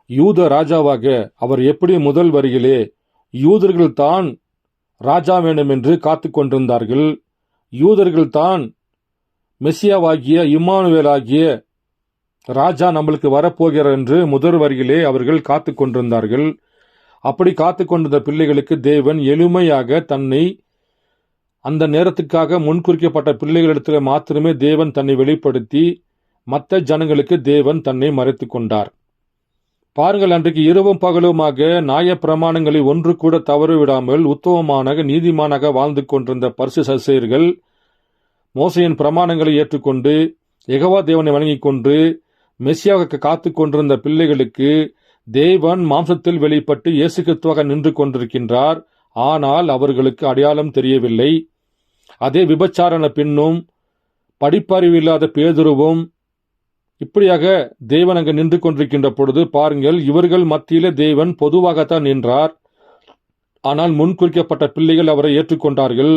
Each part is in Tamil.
யூத ராஜாவாக அவர் எப்படி முதல் வரியிலே யூதர்கள் தான் ராஜா வேண்டும் என்று காத்து கொண்டிருந்தார்கள், யூதர்கள் தான் மெசியாவாகிய இம்மானுவேலாகிய ராஜா நம்மளுக்கு வரப்போகிறார் என்று முதல் வரியிலே அவர்கள் காத்து கொண்டிருந்தார்கள். அப்படி காத்து கொண்டிருந்த பிள்ளைகளுக்கு தேவன் எளிமையாக தன்னை அந்த நேரத்துக்காக முன்குறிக்கப்பட்ட பிள்ளைகளிடத்தில் மாத்திரமே தேவன் தன்னை வெளிப்படுத்தி மற்ற ஜனங்களுக்கு தேவன் தன்னை மறைத்து கொண்டார். பாருங்கள், அன்றைக்கு இரவும் பகலுமாக நியாய பிரமாணங்களை ஒன்று கூட தவறு விடாமல் உத்தமமாக நீதிமானாக வாழ்ந்து கொண்டிருந்த பரிசுத்தர்கள் மோசையின் பிரமாணங்களை ஏற்றுக்கொண்டு யெகோவா தேவனை வணங்கிக் கொண்டு மெசியாவுக்கு காத்து கொண்டிருந்த பிள்ளைகளுக்கு தேவன் மாம்சத்தில் வெளிப்பட்டு இயேசு கிறிஸ்துவாக நின்று கொண்டிருக்கின்றார். ஆனால் அவர்களுக்கு அடையாளம் தெரியவில்லை. அதே விபச்சாரண பெண்ணும் படிப்பறிவு இல்லாத பேதுருவும் இப்படியாக தேவன் அங்கு நின்று கொண்டிருக்கின்ற பொழுது பாருங்கள், இவர்கள் மத்தியிலே தேவன் பொதுவாகத்தான் நின்றார். ஆனால் முன்குறிக்கப்பட்ட பிள்ளைகள் அவரை ஏற்றுக்கொண்டார்கள்.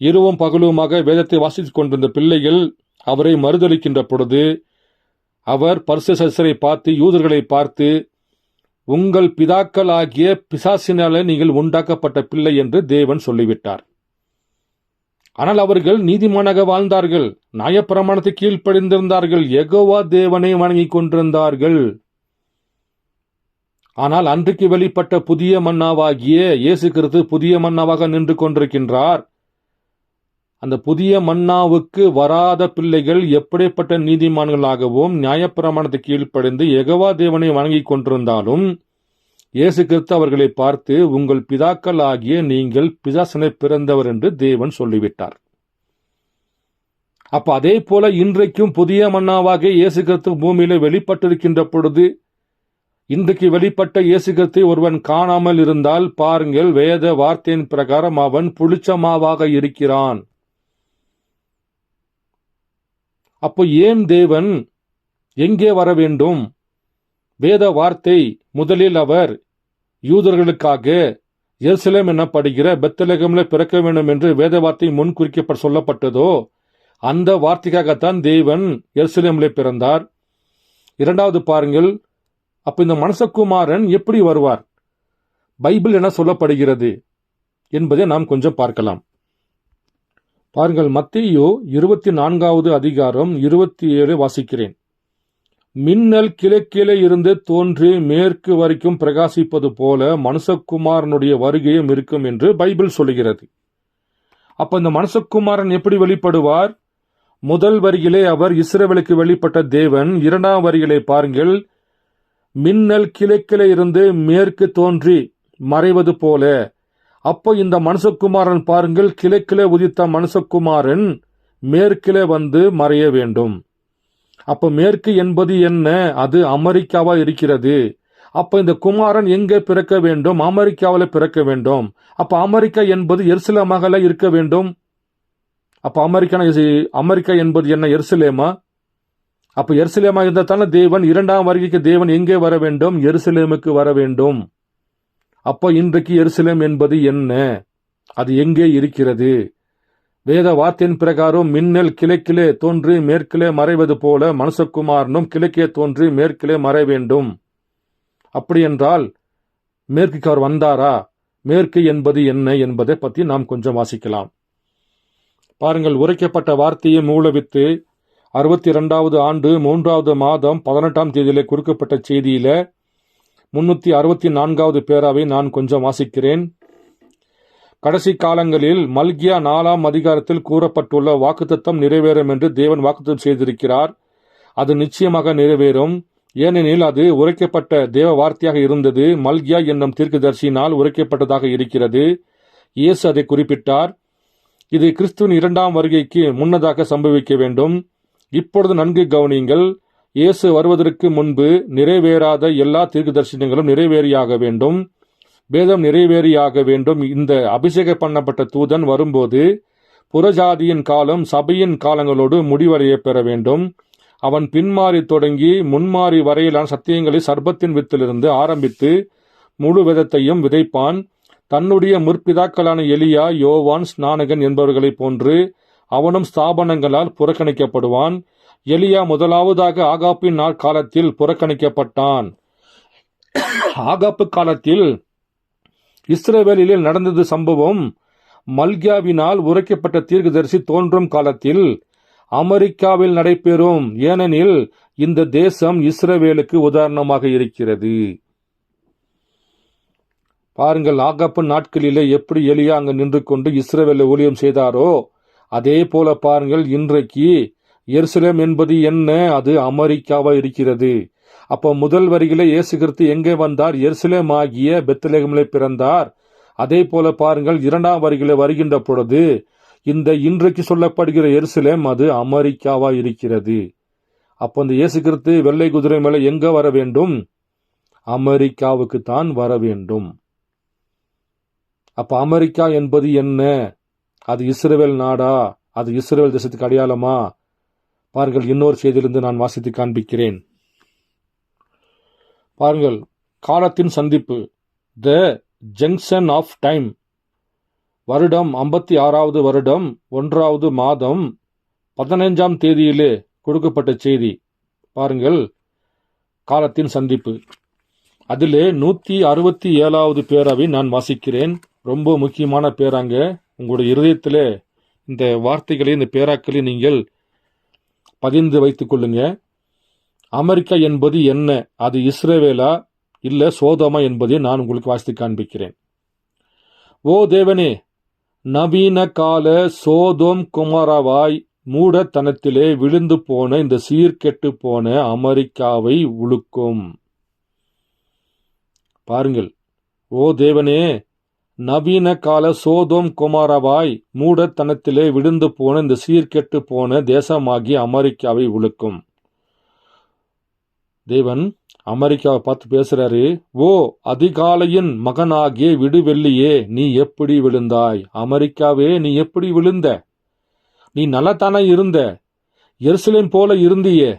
இரவும் பகலுமாக வேதத்தை வாசித்துக் கொண்டிருந்த பிள்ளைகள் அவரை மறுதலிக்கின்ற பொழுது அவர் பரிசுத்தரை பார்த்து யூதர்களை பார்த்து, உங்கள் பிதாக்கள் ஆகிய பிசாசினாலே நீங்கள் உண்டாக்கப்பட்ட பிள்ளை என்று தேவன் சொல்லிவிட்டார். ஆனால் அவர்கள் நீதிமானாக வாழ்ந்தார்கள், நியாயப்பிரமாணத்தை கீழ்ப்படிந்திருந்தார்கள், யெகோவா தேவனை வணங்கிக் கொண்டிருந்தார்கள். ஆனால் அன்றைக்கு வெளிப்பட்ட புதிய மன்னாவாகிய இயேசு கிறிஸ்து புதிய மன்னாவாக நின்று கொண்டிருக்கின்றார். அந்த புதிய மன்னாவுக்கு வராத பிள்ளைகள் எப்படிப்பட்ட நீதிமான்களாகவும் நியாயப்பிரமாணத்தை கீழ்ப்படிந்து யெகோவா தேவனை வணங்கிக் கொண்டிருந்தாலும் இயேசு கிறிஸ்து அவர்களை பார்த்து, உங்கள் பிதாக்கள் ஆகிய நீங்கள் பிசாசினை பிறந்தவர் என்று தேவன் சொல்லிவிட்டார். அப்ப அதே போல இன்றைக்கும் புதிய மன்னாவாக இயேசு கிறிஸ்து பூமியில வெளிப்பட்டிருக்கின்ற பொழுது இன்றைக்கு வெளிப்பட்ட இயேசு கிறிஸ்தை ஒருவன் காணாமல் இருந்தால் பாருங்கள், வேத வார்த்தையின் பிரகாரம் அவன் புளிச்சமாவாக இருக்கிறான். அப்போ ஏன் தேவன் எங்கே வர வேண்டும்? வேத வார்த்தை முதலில் அவர் யூதர்களுக்காக எருசலேம் எனப்படுகிற பெத்லகேமிலே பிறக்க வேண்டும் என்று வேத வார்த்தை முன்குறிக்கப்பட்டு சொல்லப்பட்டதோ அந்த வார்த்தைக்காகத்தான் தேவன் எருசலேமிலே பிறந்தார். இரண்டாவது பாருங்கள், அப்ப இந்த மனுஷகுமாரன் எப்படி வருவார், பைபிள் என்ன சொல்லப்படுகிறது என்பதை நாம் கொஞ்சம் பார்க்கலாம். பாருங்கள், மத்தேயு 24வது அதிகாரம் 27 வாசிக்கிறேன். மின்னல் கிழக்கிலே இருந்து தோன்றி மேற்கு வரைக்கும் பிரகாசிப்பது போல மனுஷகுமாரனுடைய வருகையும் இருக்கும் என்று பைபிள் சொல்லுகிறது. அப்ப இந்த மனுஷகுமாரன் எப்படி வெளிப்படுவார்? முதல் வரியிலே அவர் இஸ்ரவேலுக்கு வெளிப்பட்ட தேவன். இரண்டாம் வரியிலே பாருங்கள், மின்னல் கிழக்கிலே இருந்து மேற்கு தோன்றி மறைவது போல. அப்போ இந்த மனுஷகுமாரன் பாருங்கள், கிழக்கிலே உதித்த மனுஷகுமாரன் மேற்கிலே வந்து மறைய வேண்டும். அப்ப மேற்கு என்பது என்ன? அது அமெரிக்காவா இருக்கிறது. அப்ப இந்த குமாரன் எங்கே பிறக்க வேண்டும்? அமெரிக்காவில் பிறக்க வேண்டும். அப்ப அமெரிக்கா என்பது எருசலேமாக இருக்க வேண்டும். அப்ப அமெரிக்கா என்பது என்ன? எருசலேமா? அப்ப எருசலேமா இருந்தால் தேவன் இரண்டாம் வருகைக்கு தேவன் எங்கே வர வேண்டும்? எருசலேமுக்கு வர வேண்டும். அப்ப இன்றைக்கு எருசலேம் என்பது என்ன? அது எங்கே இருக்கிறது? வேத வார்த்தையின் பிரகாரம் மின்னல் கிழக்கிலே தோன்றி மேற்கிலே மறைவது போல மனுஷகுமாரனும் கிழக்கே தோன்றி மேற்கிலே மறை வேண்டும். அப்படி என்றால் மேற்குக்கு அவர் வந்தாரா? மேற்கு என்பது என்ன என்பதை பற்றி நாம் கொஞ்சம் வாசிக்கலாம். பாருங்கள், உரைக்கப்பட்ட வார்த்தையை மூலவித்து 62வது ஆண்டு 3வது மாதம் 18ஆம் தேதியிலே குறிக்கப்பட்ட செய்தியில 364வது பேராவை நான் கொஞ்சம் வாசிக்கிறேன். கடைசி காலங்களில் மல்கியா 4ஆம் அதிகாரத்தில் கூறப்பட்டுள்ள வாக்குத்தத்தம் நிறைவேறும் என்று தேவன் வாக்குத்தத்தம் செய்திருக்கிறார். அது நிச்சயமாக நிறைவேறும். ஏனெனில் அது உரைக்கப்பட்ட தேவ வார்த்தையாக இருந்தது. மல்கியா என்னும் தீர்க்கதரிசியினால் உரைக்கப்பட்டதாக இருக்கிறது. இயேசு அதை குறிப்பிட்டார். இது கிறிஸ்துவின் இரண்டாம் வருகைக்கு முன்னதாக சம்பவிக்க வேண்டும். இப்பொழுது நன்கு கவனியுங்கள். இயேசு வருவதற்கு முன்பு நிறைவேறாத எல்லா தீர்க்கதரிசனங்களும் நிறைவேறியாக வேண்டும். வேதம் நிறைவேறியாக வேண்டும். இந்த அபிஷேக பண்ணப்பட்ட தூதன் வரும்போது புறஜாதியின் காலம் சபையின் காலங்களோடு முடிவடைய பெற வேண்டும். அவன் பின்மாறி தொடங்கி முன்மாறி வரையிலான சத்தியங்களை சர்ப்பத்தின் வித்திலிருந்து ஆரம்பித்து முழு வேதத்தையும் விதைப்பான். தன்னுடைய முற்பிதாக்களான எலியா, யோவான், ஸ்நானகன் என்பவர்களைப் போன்று அவனும் ஸ்தாபனங்களால் புறக்கணிக்கப்படுவான். எலியா முதலாவதாக ஆகாப்பின் காலத்தில் புறக்கணிக்கப்பட்டான். ஆகாப்பு காலத்தில் இஸ்ரவேலில் நடந்தது சம்பவம் மல்கியாவினால் உரைக்கப்பட்ட தீர்க்கதரிசி தோன்றும் காலத்தில் அமெரிக்காவில் நடைபெறும். ஏனெனில் இந்த தேசம் இஸ்ரவேலுக்கு உதாரணமாக இருக்கிறது. பாருங்கள், ஆகாப்பு நாட்களிலே எப்படி எலியா அங்கு நின்று கொண்டு இஸ்ரவேலை ஊழியம் செய்தாரோ அதே போல பாருங்கள், இன்றைக்கு எருசலேம் என்பது என்ன? அது அமெரிக்காவா இருக்கிறது. அப்போ முதல் வரியிலே இயேசு கிறிஸ்து எங்கே வந்தார்? எருசலேம் ஆகிய பெத்லகேமிலே பிறந்தார். அதே போல பாருங்கள், இரண்டாம் வரியிலே வருகின்ற பொழுது இந்த இன்றைக்கு சொல்லப்படுகிற எருசலேம் அது அமெரிக்காவா இருக்கிறது. அப்போ இந்த இயேசு கிறிஸ்து வெள்ளை குதிரை மேலே எங்க வர வேண்டும்? அமெரிக்காவுக்கு தான் வர வேண்டும். அப்ப அமெரிக்கா என்பது என்ன? அது இஸ்ரவேல் நாடா? அது இஸ்ரவேல் தேசத்துக்கு அடையாளமா? பாருங்கள், இன்னொரு செய்தியிலிருந்து நான் வாசித்து காண்பிக்கிறேன். பாருங்கள், காலத்தின் சந்திப்பு, த ஜங்ஷன் ஆஃப் டைம். வருடம் 56வது வருடம் 1வது மாதம் 15ஆம் தேதியிலே கொடுக்கப்பட்ட செய்தி. பாருங்கள், காலத்தின் சந்திப்பு. அதிலே 167வது பேராவை நான் வாசிக்கிறேன். ரொம்ப முக்கியமான பேராங்க. உங்களுடைய இருதயத்திலே இந்த வார்த்தைகளை, இந்த பேராக்களை நீங்கள் பதிந்து வைத்துக் கொள்ளுங்க. அமெரிக்கா என்பது என்ன? அது இஸ்ரவேலா இல்ல சோதோமா என்பதை நான் உங்களுக்கு வாசித்து காண்பிக்கிறேன். ஓ தேவனே, நவீன கால சோதோம் குமாராவாய் மூடத்தனத்திலே விழுந்து போன இந்த சீர்கெட்டு போன அமெரிக்காவை உழுக்கும். பாருங்கள், ஓ தேவனே, நவீன கால சோதோம் குமாராவாய் மூடத்தனத்திலே விழுந்து போன இந்த சீர்கெட்டு போன தேசமாகிய அமெரிக்காவை உழுக்கும். தேவன் அமெரிக்காவை பார்த்து பேசுறாரு. ஓ அதிகாலையின் மகனாகிய விடுவெள்ளியே, நீ எப்படி விழுந்தாய்? அமெரிக்காவே, நீ எப்படி விழுந்த? நீ நல்லதானே இருந்த, எருசலேம் போல இருந்தியே,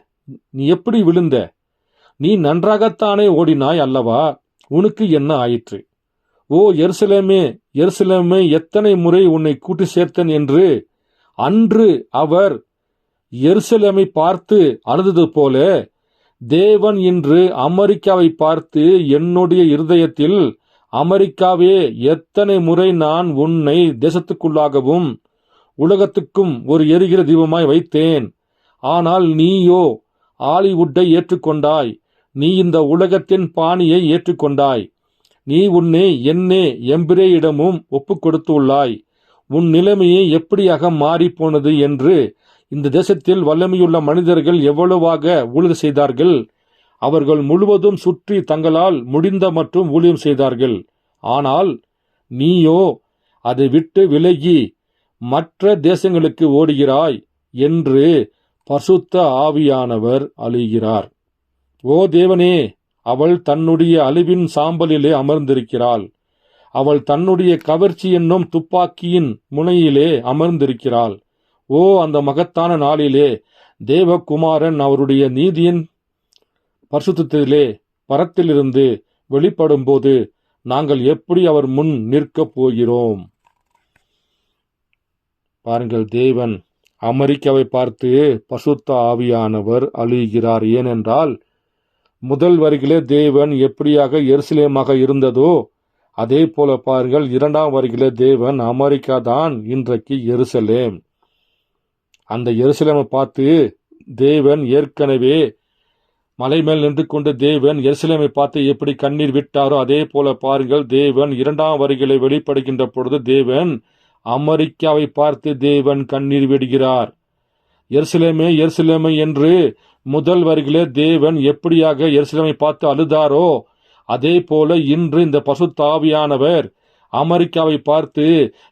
நீ எப்படி விழுந்த? நீ நன்றாகத்தானே ஓடினாய் அல்லவா? உனக்கு என்ன ஆயிற்று? ஓ எருசலேமே, எருசலேமே, எத்தனை முறை உன்னை கூட்டி சேர்த்தன் என்று அன்று அவர் எருசலேமை பார்த்து அழுதது போல தேவன் இன்று அமெரிக்காவை பார்த்து, என்னுடைய இருதயத்தில் அமெரிக்காவே, எத்தனை முறை நான் உன்னை தேசத்துக்குள்ளாகவும் உலகத்துக்கும் ஒரு எரிகிற தீபமாய் வைத்தேன். ஆனால் நீயோ ஹாலிவுட்டை ஏற்றுக்கொண்டாய். நீ இந்த உலகத்தின் பாணியை ஏற்றுக்கொண்டாய். நீ உன்னை என்னே எம்பிரேயிடமும் ஒப்பு கொடுத்து உள்ளாய். உன் நிலைமையை எப்படியாக மாறிப்போனது என்று இந்த தேசத்தில் வல்லமையுள்ள மனிதர்கள் எவ்வளவாக ஊழியம் செய்தார்கள். அவர்கள் முழுவதும் சுற்றி தங்களால் முடிந்த மற்றும் ஊழியம் செய்தார்கள். ஆனால் நீயோ அதை விட்டு விலகி மற்ற தேசங்களுக்கு ஓடுகிறாய் என்று பரிசுத்த ஆவியானவர் அழுகிறார். ஓ தேவனே, அவள் தன்னுடைய அழிவின் சாம்பலிலே அமர்ந்திருக்கிறாள். அவள் தன்னுடைய கவர்ச்சி என்னும் துப்பாக்கியின் முனையிலே அமர்ந்திருக்கிறாள். ஓ அந்த மகத்தான நாளிலே தேவகுமாரன் அவருடைய நீதியின் பரிசுத்தத்திலே பரத்திலிருந்து வெளிப்படும் போது நாங்கள் எப்படி அவர் முன் நிற்கப் போகிறோம்? பாருங்கள், தேவன் அமெரிக்காவை பார்த்து பரிசுத்த ஆவியானவர் அழுகிறார். ஏனென்றால் முதல் வரிகளே தேவன் எப்படியாக எருசலேமாக இருந்ததோ அதே போல பாருங்கள், இரண்டாம் வரிகளே தேவன் அமெரிக்கா தான் இன்றைக்கு எருசலேம். அந்த எருசலேமை பார்த்து தேவன் ஏற்கனவே மலை மேல் நின்று கொண்டு தேவன் எருசலேமை பார்த்து எப்படி கண்ணீர் விட்டாரோ அதே போல பாருங்கள், தேவன் இரண்டாம் வரிகளை வெளிப்படுகின்ற பொழுது தேவன் அமெரிக்காவை பார்த்து தேவன் கண்ணீர் விடுகிறார். எருசலேமே, எருசலேமே என்று முதல் வரிகளே தேவன் எப்படியாக எருசலேமை பார்த்து அழுதாரோ அதே போல இன்று இந்த பரிசுத்த ஆவியானவர் அமெரிக்காவை பார்த்து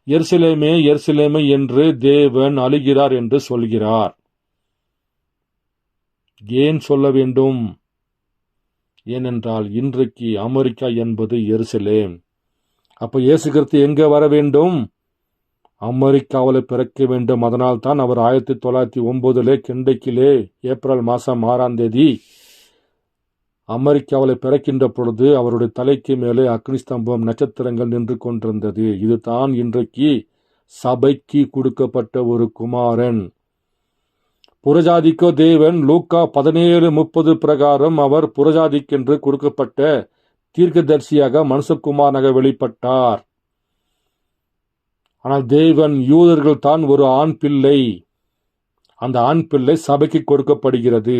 எருசலேமே, எருசலேமே என்று தேவன் அழுகிறார் என்று சொல்கிறார். ஏன் சொல்ல வேண்டும்? ஏனென்றால் இன்றைக்கு அமெரிக்கா என்பது எருசலேம். அப்ப இயேசு கிறிஸ்து எங்க வர வேண்டும்? அமெரிக்காவில் பிறக்க வேண்டும். அதனால் தான் அவர் 1909 கெண்டக்கிலே ஏப்ரல் மாதம் 6ஆம் தேதி அமெரிக்காவில் பிறக்கின்ற பொழுது அவருடைய தலைக்கு மேலே அக்னி ஸ்தம்பம், நட்சத்திரங்கள் நின்று கொண்டிருந்தது. இதுதான் இன்றைக்கு சபைக்கு கொடுக்கப்பட்ட ஒரு குமாரன். புறஜாதிக்கோ தேவன் லூக்கா 17:30 பிரகாரம் அவர் புறஜாதிக்கென்று கொடுக்கப்பட்ட தீர்க்கதரிசியாக மனுஷகுமாரனாக வெளிப்பட்டார். ஆனால் தேவன் யூதர்கள் தான் ஒரு ஆண் பிள்ளை, அந்த ஆண் பிள்ளை சபைக்கு கொடுக்கப்படுகிறது.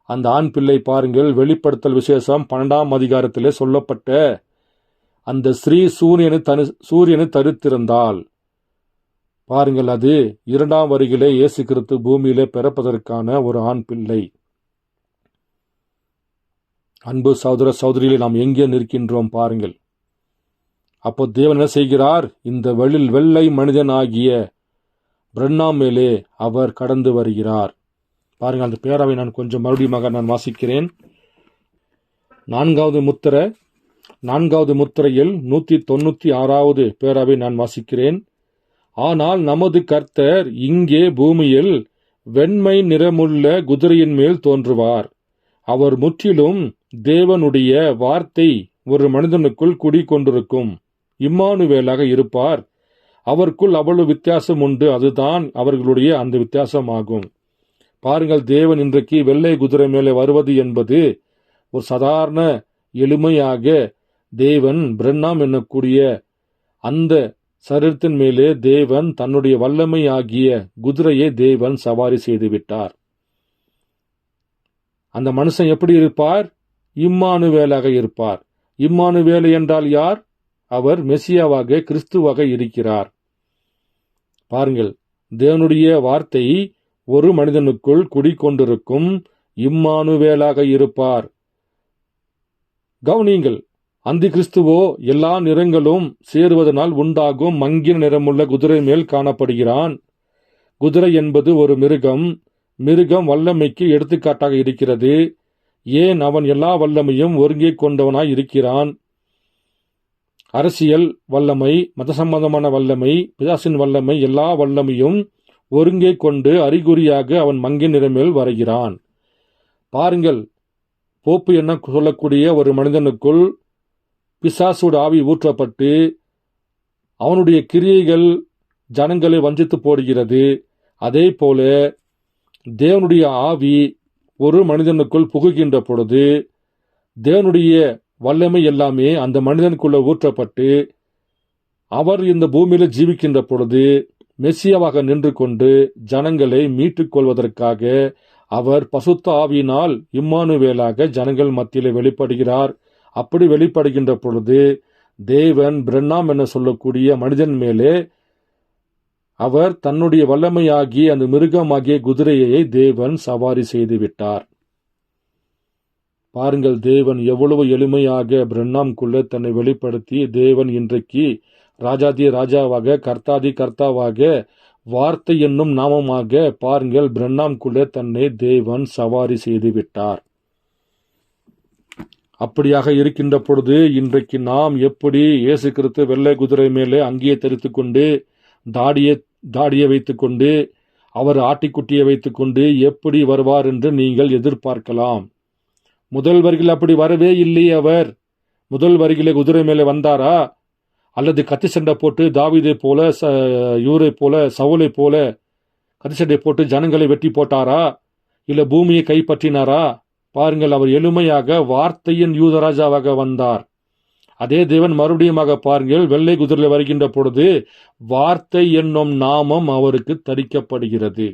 அந்த ஆண் பிள்ளை பாருங்கள், வெளிப்படுத்தல் விசேஷம் 12ஆம் அதிகாரத்திலே சொல்லப்பட்ட அந்த ஸ்ரீ சூரியனை தரித்திருந்தால் பாருங்கள், அது 2ஆம் வருகையிலே இயேசு கிறிஸ்து பூமியிலே பிறப்பதற்கான ஒரு ஆண் பிள்ளை. அன்பு சகோதர சகோதரிகளை நாம் எங்கே நிற்கின்றோம் பாருங்கள். அப்போ தேவன் என்ன செய்கிறார்? இந்த வெள்ளை மனிதனாகிய பிரண்ணாம் மேலே அவர் கடந்து வருகிறார். பாருங்கள், அந்த பேராவை நான் கொஞ்சம் மறுபடியும் நான் வாசிக்கிறேன். 4வது முத்திரையில் 196வது பேராவை நான் வாசிக்கிறேன். ஆனால் நமது கர்த்தர் இங்கே பூமியில் வெண்மை நிறமுள்ள குதிரையின் மேல் தோன்றுவார். அவர் முற்றிலும் தேவனுடைய வார்த்தை ஒரு மனிதனுக்குள் குடிகொண்டிருக்கும் இம்மானுவேலாக இருப்பார். அவருக்குள் அவ்வளவு வித்தியாசம் உண்டு, அதுதான் அவர்களுடைய அந்த வித்தியாசமாகும். பாருங்கள், தேவன் இன்றைக்கு வெள்ளை குதிரை மேலே வருவது என்பது ஒரு சாதாரண எளிமையாக தேவன் பிரண்ணாம் என்னக்கூடிய அந்த சரீரத்தின் மேலே தேவன் தன்னுடைய வல்லமை ஆகிய குதிரையை தேவன் சவாரி செய்து விட்டார். அந்த மனுஷன் எப்படி இருப்பார்? இம்மானுவேலாக இருப்பார். இம்மானுவேல் என்றால் யார்? அவர் மெசியாவாக கிறிஸ்துவாக இருக்கிறார். பாருங்கள், தேவனுடைய வார்த்தை ஒரு மனிதனுக்குள் குடிகொண்டிருக்கும் இம்மானுவேலாக இருப்பார். கவனியுங்கள், அந்தி கிறிஸ்துவோ எல்லா நிறங்களும் சேருவதனால் உண்டாகும் மங்கின நிறமுள்ள குதிரை மேல் காணப்படுகிறான். குதிரை என்பது ஒரு மிருகம் வல்லமைக்கு எடுத்துக்காட்டாக இருக்கிறது. ஏன்? அவன் எல்லா வல்லமையும் ஒருங்கே கொண்டவனாய் இருக்கிறான். அரசியல் வல்லமை, மத சம்பந்தமான வல்லமை, பிசாசின் வல்லமை, எல்லா வல்லமையும் ஒருங்கே கொண்டு அறிகுறியாக அவன் மங்கின நிறமேல் வருகிறான். பாருங்கள், போப்பு என்ன சொல்லக்கூடிய ஒரு மனிதனுக்குள் பிசாசோட ஆவி ஊற்றப்பட்டு அவனுடைய கிரியைகள் ஜனங்களை வஞ்சித்து போடுகிறது. அதே போல தேவனுடைய ஆவி ஒரு மனிதனுக்குள் புகுகின்ற பொழுது தேவனுடைய வல்லமை எல்லாமே அந்த மனிதனுக்குள்ள ஊற்றப்பட்டு அவர் இந்த பூமியில ஜீவிக்கின்ற பொழுது மெசியாவாக நின்று கொண்டு ஜனங்களை மீட்டுக் கொள்வதற்காக அவர் பசுத்த ஆவியினால் இம்மானுவேலாக ஜனங்கள் மத்தியிலே வெளிப்படுகிறார். அப்படி வெளிப்படுகின்ற பொழுது தேவன் பிரண்ணாம் என சொல்லக்கூடிய மனிதன் மேலே அவர் தன்னுடைய வல்லமையாகி அந்த மிருகமாகிய குதிரையை தேவன் சவாரி செய்து விட்டார். பாருங்கள், தேவன் எவ்வளவு எளிமையாக பிரண்ணாம்குள்ளே தன்னை வெளிப்படுத்தி தேவன் இன்றைக்கு ராஜாதி ராஜாவாக கர்த்தாதி கர்த்தாவாக வார்த்தை என்னும் நாமமாக பாருங்கள் பிரண்ணாம்குள்ளே தன்னை தேவன் சவாரி செய்து விட்டார். அப்படியாக இருக்கின்ற பொழுது இன்றைக்கு நாம் எப்படி இயேசு கிறிஸ்து வெள்ளை குதிரை மேலே அங்கேயே தரித்துக் கொண்டு தாடியை வைத்துக்கொண்டு அவர் ஆட்டிக்குட்டியை வைத்துக்கொண்டு எப்படி வருவார் என்று நீங்கள் எதிர்பார்க்கலாம். முதல் வரியில் அப்படி வரவே இல்லை. அவர் முதல் வரியிலே குதிரை மேலே வந்தாரா? அல்லது கத்தி சண்டை போட்டு தாவீதை போல இவரை போல சவுலை போல கத்தி சண்டை போட்டு ஜனங்களை வெட்டி போட்டாரா? இல்ல பூமியை கைப்பற்றினாரா? பாருங்கள், அவர் எளிமையாக வார்த்தையின் யூதராஜாவாக வந்தார். அதே தேவன் மறுபடியுமாக பாருங்கள், வெள்ளை குதிரையில் வருகின்ற பொழுது வார்த்தை என்னும் நாமம் அவருக்கு தரிக்கப்படுகிறது.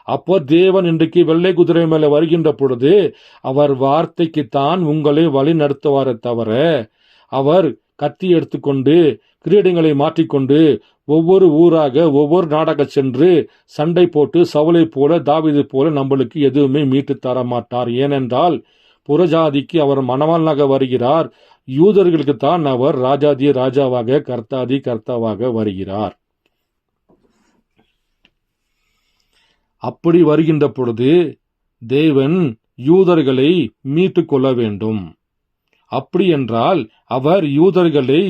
அப்போ தேவன் இன்றைக்கு வெள்ளை குதிரை மேல வருகின்ற பொழுது அவர் வார்த்தைக்குத்தான் உங்களை வழி நடத்துவாரே தவிர அவர் கத்தி எடுத்துக்கொண்டு கிரீடங்களை மாற்றிக்கொண்டு ஒவ்வொரு ஊராக ஒவ்வொரு நாடாக சென்று சண்டை போட்டு சவுலை போல தாவீது போல நம்மளுக்கு எதுவுமே மீட்டு தர மாட்டார். ஏனென்றால் புறஜாதிக்கு அவர் மணவாளனாக வருகிறார். யூதர்களுக்கு தான் அவர் ராஜாதி ராஜாவாக கர்த்தாதி கர்த்தாவாக வருகிறார். அப்படி வருகின்ற பொழுது தேவன் யூதர்களை மீட்டு கொள்ள வேண்டும். அப்படி என்றால் அவர் யூதர்களை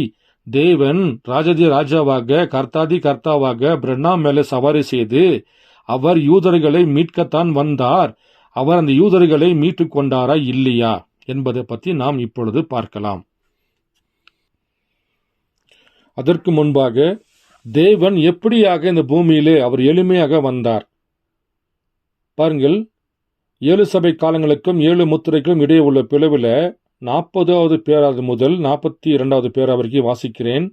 தேவன் ராஜாதி ராஜாவாக கர்த்தாதி கர்த்தாவாக பிரண்ணாம் மேலே சவாரி செய்து அவர் யூதர்களை மீட்கத்தான் வந்தார். அவர் அந்த யூதர்களை மீட்டுக் கொண்டாரா இல்லையா என்பதை பற்றி நாம் இப்பொழுது பார்க்கலாம். அதற்கு முன்பாக தேவன் எப்படியாக இந்த பூமியிலே அவர் எளிமையாக வந்தார் பாருங்கள். 7 சபை காலங்களுக்கும் 7 முத்திரைக்கும் இடையே உள்ள பிளவில் 40வது பேராவது முதல் 42வது பேரா வரைக்கும் வாசிக்கிறேன்.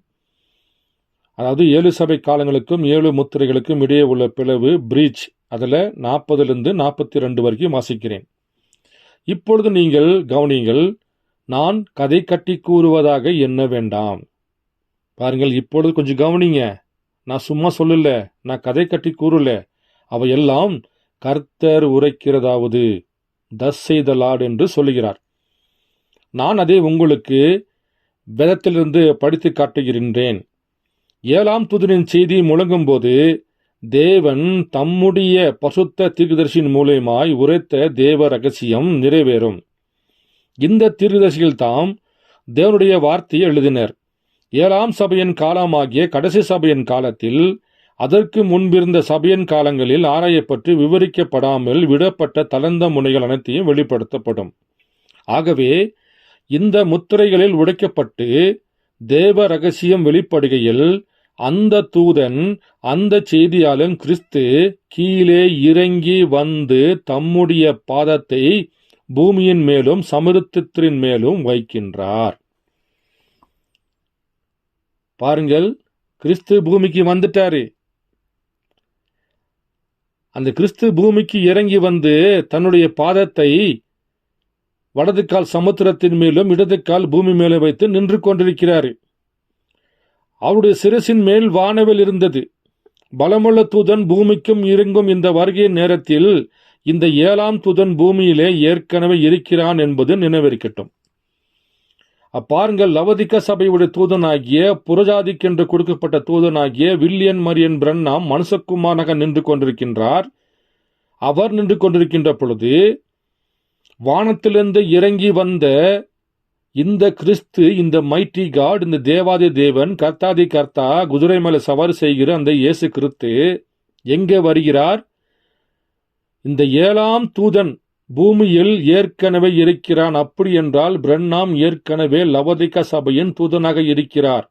அதாவது 7 சபை காலங்களுக்கும் 7 முத்திரைகளுக்கும் இடையே உள்ள பிளவு பிரீச், அதில் 40லிருந்து 42 வரைக்கும் வாசிக்கிறேன். இப்பொழுது நீங்கள் கவனியுங்கள், நான் கதை கட்டி கூறுவதாக எண்ண வேண்டாம். பாருங்கள், இப்பொழுது கொஞ்சம் கவனிங்க. நான் சும்மா சொல்லல, நான் கதை கட்டி கூறல. அவையெல்லாம் கர்த்தர் உரைக்கிறதாவது, thus say the Lord என்று சொல்லுகிறார். நான் அதை உங்களுக்கு வேதத்திலிருந்து படித்து காட்டுகின்றேன். 7ஆம் தூதனின் செய்தி முழங்கும் போது தேவன் தம்முடைய பசுத்த தீர்க்கதரிசியின் மூலமாய் உரைத்த தேவ ரகசியம் நிறைவேறும். இந்த தீர்க்கதரிசிகள் தாம் தேவனுடைய வார்த்தையை எழுதினர். 7ஆம் சபையின் காலமாகிய கடைசி சபையின் காலத்தில், அதற்கு முன்பிருந்த சபையின் காலங்களில் ஆராயப்பட்டு விவரிக்கப்படாமல் விடப்பட்ட தளர்ந்த முனைகள் அனைத்தையும் வெளிப்படுத்தப்படும். ஆகவே இந்த முத்திரைகளில் உடைக்கப்பட்டு தேவ ரகசியம் வெளிப்படுகையில் அந்த தூதன், அந்த செய்தியாளன் கிறிஸ்து கீழே இறங்கி வந்து தம்முடைய பாதத்தை பூமியின் மேலும் சமுத்திரத்தின் மேலும் வைக்கின்றார். பாருங்கள், கிறிஸ்து பூமிக்கு வந்துட்டாரு. அந்த கிறிஸ்து பூமிக்கு இறங்கி வந்து தன்னுடைய பாதத்தை வலது கால் சமுத்திரத்தின் மேலும் இடது கால் பூமி மேலே வைத்து நின்று கொண்டிருக்கிறார். அவருடைய சிரசின் மேல் வானவில் இருந்தது. பலமுள்ள தூதன் பூமிக்கும் இறங்கும் இந்த வருகையின் நேரத்தில் இந்த 7ஆம் தூதன் பூமியிலே ஏற்கனவே இருக்கிறான் என்பது நினைவிருக்கட்டும். அப்பாருங்கள், லவோதிக்கா சபையுடைய தூதனாகிய, புறஜாதிக்கென்று கொடுக்கப்பட்ட தூதனாகிய வில்லியம் மரியன் பிரண்ணாம் மனுஷகுமாரனாக நின்று கொண்டிருக்கின்றார். அவர் நின்று கொண்டிருக்கின்ற பொழுது வானத்திலிருந்து இறங்கி வந்த இந்த கிறிஸ்து, இந்த மைட்டி காட், இந்த தேவாதி தேவன், கர்த்தாதி கர்த்தா, குதிரை மேல சவாரி செய்கிற அந்த இயேசு கிறிஸ்து எங்கே வருகிறார்? இந்த 7ஆம் தூதன் பூமியில் ஏற்கனவே இருக்கிறான். அப்படி என்றால் பிரண்ணாம் ஏற்கனவே லவோதிக்கா சபையின் தூதனாக இருக்கிறார்.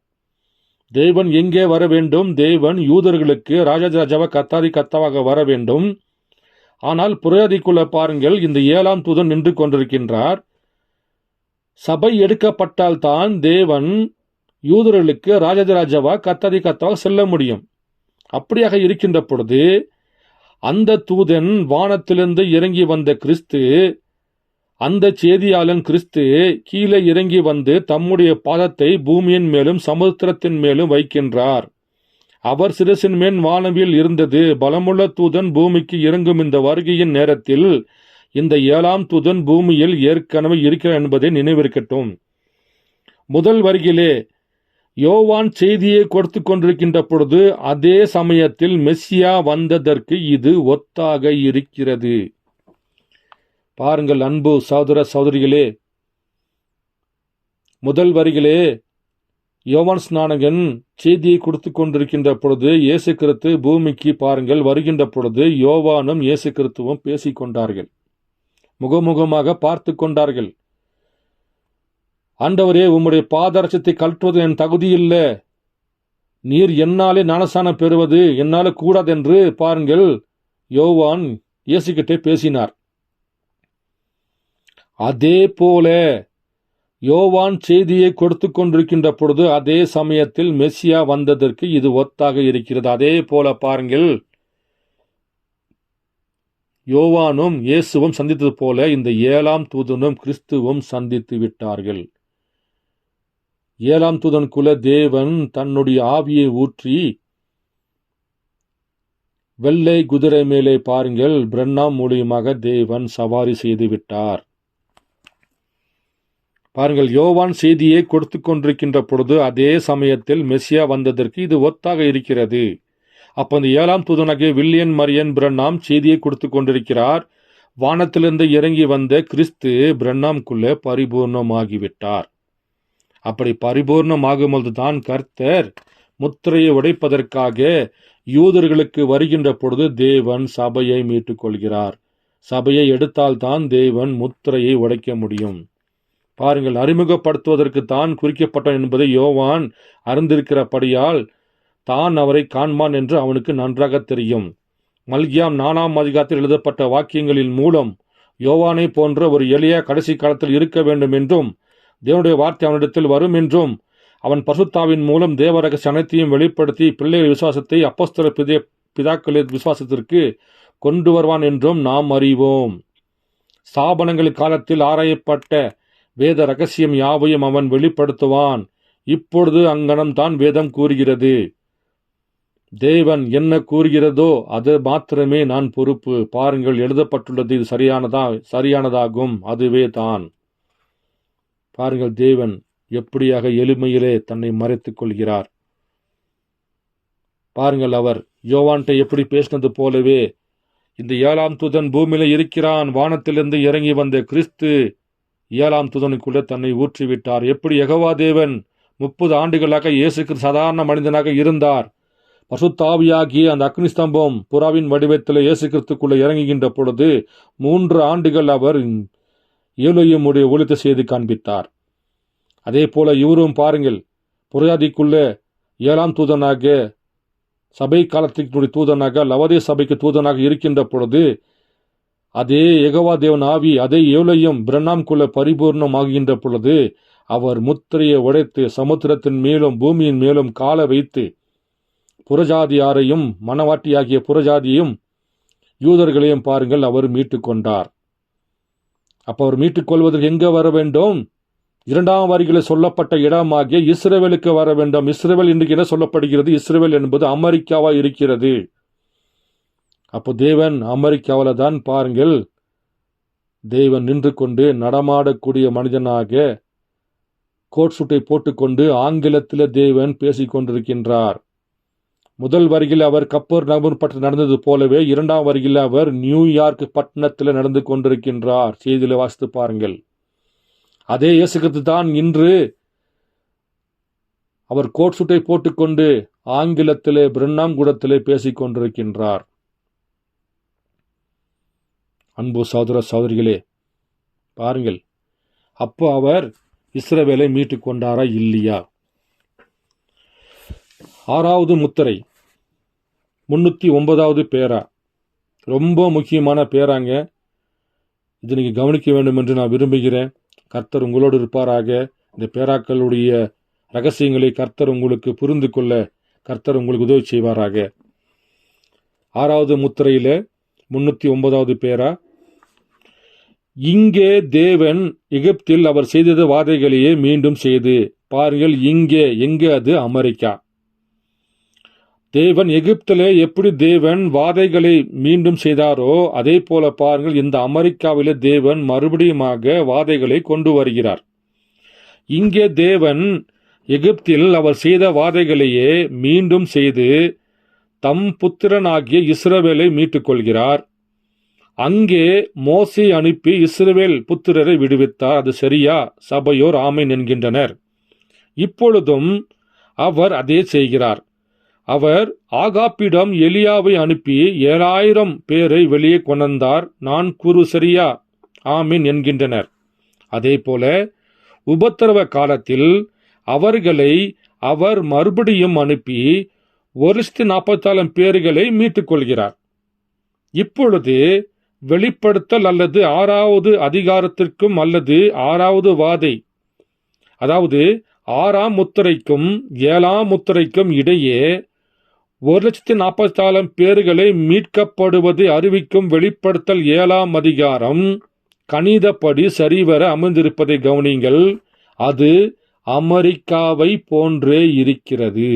தேவன் எங்கே வர வேண்டும்? தேவன் யூதர்களுக்கு ராஜாஜாவா கர்த்தாதி கர்த்தாவாக வர வேண்டும். ஆனால் புறஜாதிக்குள்ள பாருங்கள், இந்த 7ஆம் தூதன் நின்று கொண்டிருக்கின்றார். சபை எடுக்கப்பட்டால் தான் தேவன் யூதர்களுக்கு ராஜாஜாவா கர்த்தாதி கர்த்தாவாக செல்ல முடியும். அப்படியாக இருக்கின்ற பொழுது அந்த தூதன், வானத்திலிருந்து இறங்கி வந்த கிறிஸ்து, அந்த செய்தியாளன் கிறிஸ்து கீழே இறங்கி வந்து தம்முடைய பாதத்தை பூமியின் மேலும் சமுத்திரத்தின் மேலும் வைக்கின்றார். அவர் சிரசின் மேல் வானவில் இருந்தது. பலமுள்ள தூதன் பூமிக்கு இறங்கும் இந்த வருகையின் நேரத்தில் இந்த 7ஆம் தூதன் பூமியில் ஏற்கனவே இருக்கிறார் என்பதை நினைவிருக்கட்டும். முதல் வருகிலே யோவான் செய்தியை கொடுத்து கொண்டிருக்கின்ற பொழுது அதே சமயத்தில் மெஸ்ஸியா வந்ததற்கு இது ஒத்தாக இருக்கிறது. பாருங்கள் அன்பு சகோதர சகோதரிகளே, முதல் வரிகளே யோவான் ஸ்நானகன் செய்தியை கொடுத்து கொண்டிருக்கின்ற பொழுது இயேசு கிறிஸ்து பூமிக்கு பாருங்கள் வருகின்ற பொழுது யோவானும் இயேசு கிறிஸ்துவும் பேசிக் கொண்டார்கள். முகமுகமாக பார்த்து கொண்டார்கள். ஆண்டவரே, உம்முடைய பாதரட்சத்தை கழற்றுவது என் தகுதியில்ல, நீர் என்னாலே ஞானஸ்நானம் பெறுவது என்னால கூடாது என்று பாருங்கள் யோவான் இயேசுகிட்டே பேசினார். அதே போல யோவான் செய்தியை கொடுத்து கொண்டிருக்கின்ற பொழுது அதே சமயத்தில் மெஸ்ஸியா வந்ததற்கு இது ஒத்தாக இருக்கிறது. அதே போல பாருங்கள், யோவானும் இயேசுவும் சந்தித்தது போல இந்த 7ஆம் தூதனும் கிறிஸ்துவும் சந்தித்து விட்டார்கள். 7ஆம் தூதனுக்குள்ள தேவன் தன்னுடைய ஆவியை ஊற்றி வெள்ளை குதிரை மேலே பாருங்கள் பிரண்ணாம் மூலியமாக தேவன் சவாரி செய்து விட்டார். பாருங்கள், யோவான் செய்தியை கொடுத்து கொண்டிருக்கின்ற பொழுது அதே சமயத்தில் மெஸ்ஸியா வந்ததற்கு இது ஒத்தாக இருக்கிறது. அப்போ இந்த 7ஆம் தூதனாகிய வில்லியம் மரியன் பிரண்ணாம் செய்தியை கொடுத்து கொண்டிருக்கிறார். வானத்திலிருந்து இறங்கி வந்த கிறிஸ்து பிரண்ணாம்குள்ளே பரிபூர்ணமாகிவிட்டார். அப்படி பரிபூர்ணமாகும்போது தான் கர்த்தர் முத்திரையை உடைப்பதற்காக யூதர்களுக்கு வருகின்ற பொழுது தேவன் சபையை மீட்டுக் கொள்கிறார். சபையை எடுத்தால்தான் தேவன் முத்திரையை உடைக்க முடியும். பாருங்கள், அறிமுகப்படுத்துவதற்கு தான் குறிக்கப்பட்டான் என்பதை யோவான் அறிந்திருக்கிறபடியால் தான் அவரை காண்பான் என்று அவனுக்கு நன்றாக தெரியும். மல்கியாம் 4ஆம் அதிகாரத்தில் எழுதப்பட்ட வாக்கியங்களின் மூலம் யோவானை போன்ற ஒரு எளிய கடைசி காலத்தில் இருக்க வேண்டும் என்றும் தேவனுடைய வார்த்தை அவனிடத்தில் வரும் என்றும் அவன் பரிசுத்தாவின் மூலம் தேவ ரகசிய அனைத்தையும் வெளிப்படுத்தி பிள்ளைகள் விசுவாசத்தை அப்போஸ்தல பிதாக்களின் விசுவாசத்திற்கு கொண்டு வருவான் என்றும் நாம் அறிவோம். ஸ்தாபனங்கள் காலத்தில் ஆராயப்பட்ட வேத ரகசியம் யாவையும் அவன் வெளிப்படுத்துவான். இப்பொழுது அங்கனம்தான் வேதம் கூறுகிறது. தேவன் என்ன கூறுகிறதோ அது மாத்திரமே நான் பொறுப்பு. பாருங்கள், எழுதப்பட்டுள்ளது, இது சரியானதாகும், அதுவே தான். பாருங்கள், தேவன் எப்படியாக எளிமையிலே தன்னை மறைத்துக் கொள்கிறார். பாருங்கள், அவர் யோவான்ட்ட எப்படி பேசினது போலவே இந்த 7ஆம் தூதன் பூமியில இருக்கிறான். வானத்திலிருந்து இறங்கி வந்த கிறிஸ்து 7ஆம் தூதனுக்குள்ள தன்னை ஊற்றிவிட்டார். எப்படி யெகோவா தேவன் 30 ஆண்டுகளாக இயேசு கிறிஸ்து சாதாரண மனிதனாக இருந்தார். பசுத்தாவியாகிய அந்த அக்னி ஸ்தம்பம் புறாவின் வடிவத்தில் இயேசு கிறிஸ்துக்குள்ள இறங்குகின்ற பொழுது 3 ஆண்டுகள் அவர் ஏலோயிமுடைய ஊழியத்தை செய்து காண்பித்தார். அதே போல இவரும் பாருங்கள், புறஜாதிக்குள்ள 7ஆம் தூதனாக, சபை காலத்தினுடைய தூதனாக, லவோதியா சபைக்கு தூதனாக இருக்கின்ற பொழுது அதே யெகோவா தேவன் ஆவி அதே ஏலோயும் பிரண்ணாம்குள்ள பரிபூர்ணமாகின்ற பொழுது அவர் முத்திரையை உடைத்து சமுத்திரத்தின் மேலும் பூமியின் மேலும் கால வைத்து புறஜாதியாரையும் மனவாட்டியாகிய புறஜாதியையும் யூதர்களையும் பாருங்கள் அவர் மீட்டுக் கொண்டார். அப்ப அவர் மீட்டுக் கொள்வதற்கு எங்க வர வேண்டும்? 2ஆம் வரிகளில் சொல்லப்பட்ட இடமாகிய இஸ்ரவேலுக்கு வர வேண்டும். இஸ்ரவேல் இன்றைக்கு என்ன சொல்லப்படுகிறது? இஸ்ரவேல் என்பது அமெரிக்காவா இருக்கிறது. அப்போ தேவன் அமெரிக்காவில் தான் பாருங்கள் தேவன் நின்று கொண்டு நடமாடக்கூடிய மனிதனாக கோட் சூட்டை போட்டுக்கொண்டு ஆங்கிலத்தில் தேவன் பேசிக் கொண்டிருக்கின்றார். முதல் வரியில் அவர் கப்பர் நகர் பட்டணம் நடந்தது போலவே 2ஆம் வரியில் அவர் நியூயார்க் பட்டணத்தில் நடந்து கொண்டிருக்கின்றார். செய்தியில வாசித்து பாருங்கள். அதே இயேசு கிறிஸ்து தான் இன்று அவர் கோட் சூட்டை போட்டுக்கொண்டு ஆங்கிலத்திலே பிரண்ணாம் கூடத்திலே பேசிக் கொண்டிருக்கின்றார். அன்பு சகோதர சகோதரிகளே, பாருங்கள், அப்போ அவர் இஸ்ரவேலை மீட்டுக் கொண்டாரா இல்லையா? 6வது முத்திரை 309வது பேரா, ரொம்ப முக்கியமான பேராங்க. இது நீங்க கவனிக்க வேண்டும் என்று நான் விரும்புகிறேன். கர்த்தர் உங்களோடு இருப்பாராக. இந்த பேராக்களுடைய ரகசியங்களை கர்த்தர் உங்களுக்கு புரிந்து கொள்ள கர்த்தர் உங்களுக்கு உதவி செய்வாராக. 6வது முத்திரையில 309வது பேரா, இங்கே தேவன் எகிப்தில் அவர் செய்தது வாதைகளையே மீண்டும் செய்து. பாருங்கள், இங்கே எங்கே? அது அமெரிக்கா. தேவன் எகிப்திலே எப்படி தேவன் வாதைகளை மீண்டும் செய்தாரோ அதே போல பாருங்கள் இந்த அமெரிக்காவிலே தேவன் மறுபடியுமாக வாதைகளை கொண்டு வருகிறார். இங்கே தேவன் எகிப்தில் அவர் செய்த வாதைகளையே மீண்டும் செய்து தம் புத்திரனாகிய இஸ்ரவேலை மீட்டுக் கொள்கிறார். அங்கே மோசே அனுப்பி இஸ்ரவேல் புத்திரரை விடுவித்தார். அது சரியா? சபையோர் ஆமென் என்கின்றனர். இப்பொழுதும் அவர் அதே செய்கிறார். அவர் ஆகாப்பிடம் எலியாவை அனுப்பி 7000 பேரை வெளியே கொண்டார். நான் கூறு சரியா? ஆமீன் என்கின்றனர். அதே போல உபத்திரவ காலத்தில் அவர்களை அவர் மறுபடியும் அனுப்பி 1,40,000 பேர்களை மீட்டுக் கொள்கிறார். இப்பொழுது வெளிப்படுத்தல் அல்லது 6வது அதிகாரத்திற்கும் அல்லது 6வது வாதை, அதாவது 6ஆம் முத்திரைக்கும் 7ஆம் முத்திரைக்கும் இடையே 1,40,000 பேர்களை மீட்கப்படுவது அறிவிக்கும் வெளிப்படுத்தல் 7ஆம் அதிகாரம் கணிதப்படி சரிவர அமைந்திருப்பதை கவனிங்கள். அது அமெரிக்காவை போன்றே இருக்கிறது.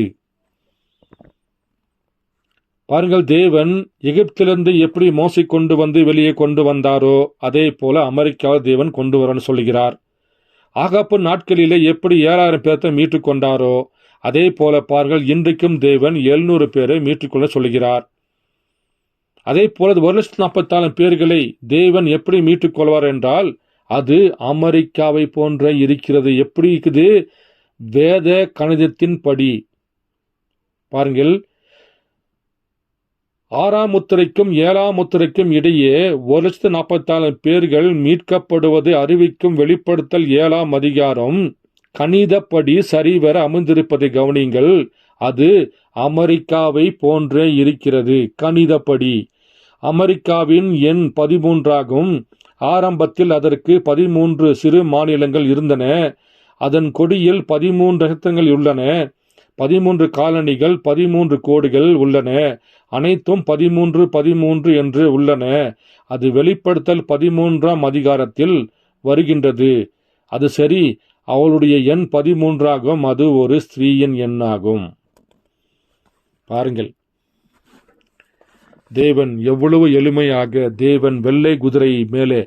பாருங்கள், தேவன் எகிப்திலிருந்து எப்படி மோசை கொண்டு வந்து வெளியே கொண்டு வந்தாரோ அதே போல அமெரிக்காவை தேவன் கொண்டு வரன்னு சொல்கிறார். ஆகாப்பு நாட்களிலே எப்படி 7,000 பேர்த்தை மீட்டுக் கொண்டாரோ அதே போல பாருங்கள் இன்றைக்கும் தேவன் 700 பேரை மீட்டுக்கொள்ள சொல்கிறார். அதே போல 1,40,000 பேர்களை தேவன் எப்படி மீட்டுக் கொள்வார் என்றால் அது அமெரிக்காவை போன்ற இருக்கிறது. எப்படி இருக்குது? வேத கணிதத்தின் படி பாருங்கள், 6ஆம் முத்திரைக்கும் 7ஆம் முத்திரைக்கும் இடையே 1,40,000 பேர்கள் மீட்கப்படுவது அறிவிக்கும் வெளிப்படுத்தல் 7ஆம் அதிகாரம் கணிதப்படி சரிவர அமைந்திருப்பதை கவனிங்கள். அது அமெரிக்காவை போன்றே இருக்கிறது. கணிதப்படி அமெரிக்காவின் எண் 13 ஆகும். ஆரம்பத்தில் அதற்கு 13 சிறு மாநிலங்கள் இருந்தன. அதன் கொடியில் 13 நட்சத்திரங்கள் உள்ளன. 13 காலணிகள், 13 கோடுகள் உள்ளன. அனைத்தும் 13 13 என்று உள்ளன. அது வெளிப்படுத்தல் 13ஆம் அதிகாரத்தில் வருகின்றது. அது சரி, அவளுடைய எண் 13 ஆகும். அது ஒரு ஸ்திரீயின் எண்ணாகும். பாருங்கள், தேவன் எவ்வளவு எளிமையாக, தேவன் வெள்ளை குதிரை மேலே,